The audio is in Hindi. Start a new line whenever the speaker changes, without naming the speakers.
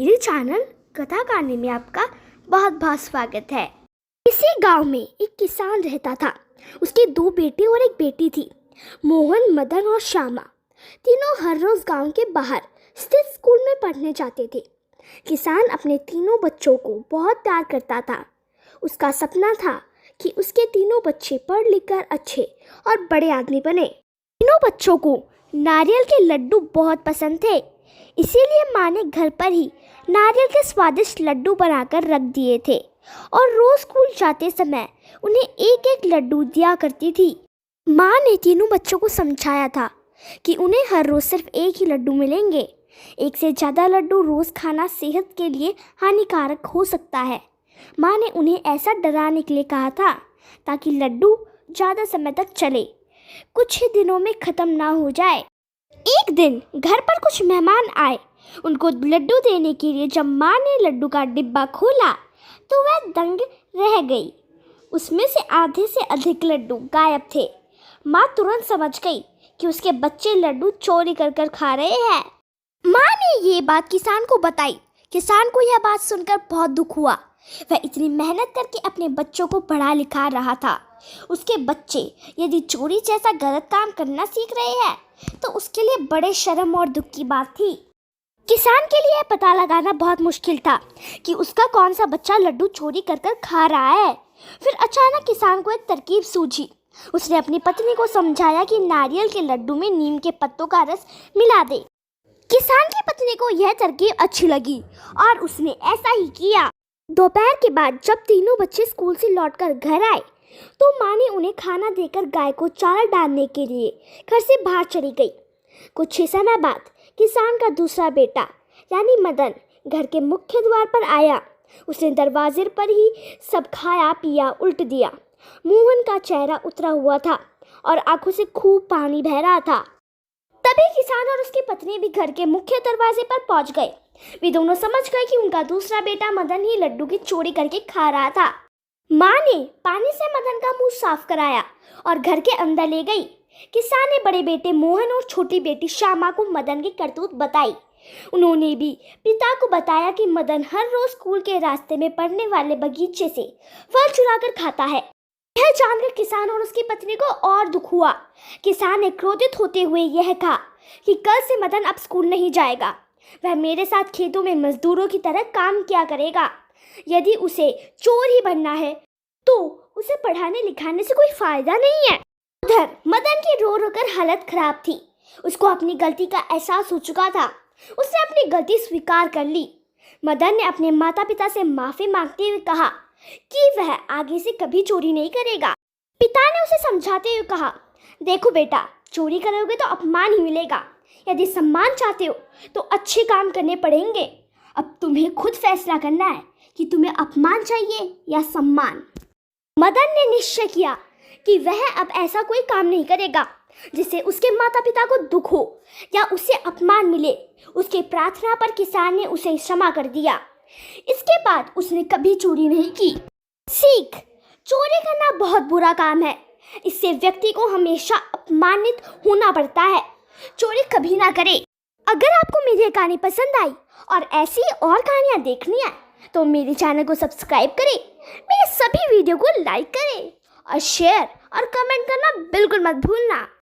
मेरे चैनल कथा कहानी में आपका बहुत बहुत स्वागत है। इसी गांव में एक किसान रहता था। उसके 2 बेटे और एक बेटी थी, मोहन, मदन और श्यामा। तीनों हर रोज गांव के बाहर स्थित स्कूल में पढ़ने जाते थे। किसान अपने तीनों बच्चों को बहुत प्यार करता था। उसका सपना था कि उसके तीनों बच्चे पढ़ लिख कर अच्छे और बड़े आदमी बने। तीनों बच्चों को नारियल के लड्डू बहुत पसंद थे, इसीलिए माँ ने घर पर ही नारियल के स्वादिष्ट लड्डू बनाकर रख दिए थे और रोज स्कूल जाते समय उन्हें एक एक लड्डू दिया करती थी। माँ ने तीनों बच्चों को समझाया था कि उन्हें हर रोज सिर्फ एक ही लड्डू मिलेंगे। एक से ज़्यादा लड्डू रोज खाना सेहत के लिए हानिकारक हो सकता है। माँ ने उन्हें ऐसा डराने के लिए कहा था ताकि लड्डू ज़्यादा समय तक चले, कुछ ही दिनों में ख़त्म ना हो जाए। एक दिन घर पर कुछ मेहमान आए। उनको लड्डू देने के लिए जब माँ ने लड्डू का डिब्बा खोला तो वह दंग रह गई। उसमें से आधे से अधिक लड्डू गायब थे। माँ तुरंत समझ गई कि उसके बच्चे लड्डू चोरी कर खा रहे हैं। माँ ने ये बात किसान को बताई। किसान को यह बात सुनकर बहुत दुख हुआ। वह इतनी मेहनत करके अपने बच्चों को पढ़ा लिखा रहा था। उसके बच्चे यदि चोरी जैसा गलत काम करना सीख रहे हैं तो उसके लिए बड़े शर्म और दुख की बात थी। किसान के लिए पता लगाना बहुत मुश्किल था कि उसका कौन सा बच्चा लड्डू चोरी कर खा रहा है। फिर अचानक किसान को एक तरकीब सूझी। उसने अपनी पत्नी को समझाया कि नारियल के लड्डू में नीम के पत्तों का रस मिला दे। किसान की पत्नी को यह तरकीब अच्छी लगी और उसने ऐसा ही किया। दोपहर के बाद जब तीनों बच्चे स्कूल से लौटकर घर आए तो माँ ने उन्हें खाना देकर गाय को चारा डालने के लिए घर से बाहर चली गई। कुछ ही समय बाद किसान का दूसरा बेटा यानी मदन घर के मुख्य द्वार पर आया। उसने दरवाजे पर ही सब खाया पिया उल्ट दिया। मोहन का चेहरा उतरा हुआ था और आंखों से खूब पानी बह रहा था। तभी किसान और उसकी पत्नी भी घर के मुख्य दरवाजे पर पहुंच गए। वे दोनों समझ गए कि उनका दूसरा बेटा मदन ही लड्डू की चोरी करके खा रहा था। माँ ने पानी से मदन का मुंह साफ कराया और घर के अंदर ले गई। किसान ने बड़े बेटे मोहन और छोटी बेटी श्यामा को मदन की करतूत बताई। उन्होंने भी पिता को बताया कि मदन हर रोज स्कूल के रास्ते में पड़ने वाले बगीचे से फल चुराकर खाता है। यह जानकर किसान और उसकी पत्नी को और दुख हुआ। किसान ने क्रोधित होते हुए यह कहा कि कल से मदन अब स्कूल नहीं जाएगा। वह मेरे साथ खेतों में मजदूरों की तरह काम किया करेगा। यदि उसे चोर ही बनना है तो उसे पढ़ाने लिखाने से कोई फायदा नहीं है। उधर मदन की रो कर हालत खराब थी। उसको अपनी गलती का एहसास हो चुका था। उसने अपनी गलती स्वीकार कर ली। मदन ने अपने माता पिता से माफी मांगते हुए कहा कि वह आगे से कभी चोरी नहीं करेगा। पिता ने उसे समझाते हुए कहा, देखो बेटा, चोरी करोगे तो अपमान ही मिलेगा। यदि सम्मान चाहते हो तो अच्छे काम करने पड़ेंगे। अब तुम्हें खुद फैसला करना है कि तुम्हें अपमान चाहिए या सम्मान। मदन ने निश्चय किया कि वह अब ऐसा कोई काम नहीं करेगा जिससे उसके माता पिता को दुख हो या उसे अपमान मिले। उसके प्रार्थना पर किसान ने उसे क्षमा कर दिया। इसके बाद उसने कभी चोरी नहीं की। सीख: चोरी करना बहुत बुरा काम है। इससे व्यक्ति को हमेशा अपमानित होना पड़ता है। चोरी कभी ना करे। अगर आपको मेरी कहानी पसंद आई और ऐसी और कहानियाँ देखनी है तो मेरे चैनल को सब्सक्राइब करें, मेरे सभी वीडियो को लाइक करें और शेयर और कमेंट करना बिल्कुल मत भूलना।